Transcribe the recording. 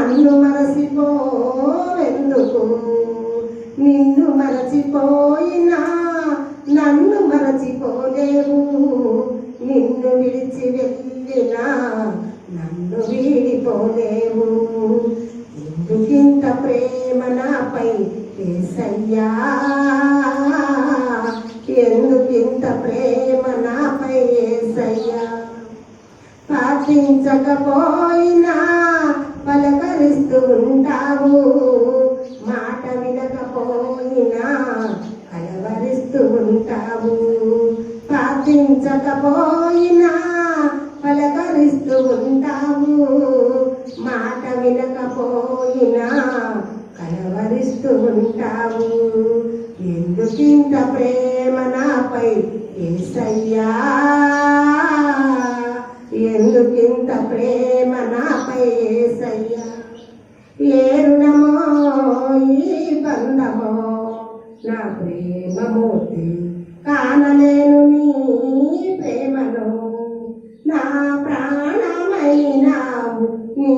నన్ను మరచిపోవెందుకు, నిన్ను మరచిపోయినా నన్ను మరచిపోలేవు, నిన్ను విడిచి వెళ్ళినా నన్ను వీడిపోలేవు. ఎందుకింత ప్రేమ నాపై యేసయ్యా, ఎందుకింత ప్రేమ నాపై యేసయ్యా. ప్రార్థించకపోయినా పలకరిస్తూ ఉంటావు, మాట వినకపోయినా కలవరిస్తూ ఉంటావు. ప్రార్థించకపోయినా పలకరిస్తూ ఉంటావు, మాట వినకపోయినా కలవరిస్తూ ఉంటావు. ఎందుకింత ప్రేమ నాపై యేసయ్యా, ఎందుకింత ప్రేమ నాపై యేసయ్యా. ఏ రుణమో ఈ బంధమో నా ప్రేమమూర్తి కానలేను నీ ప్రేమలో, నా ప్రాణమైనావు నీ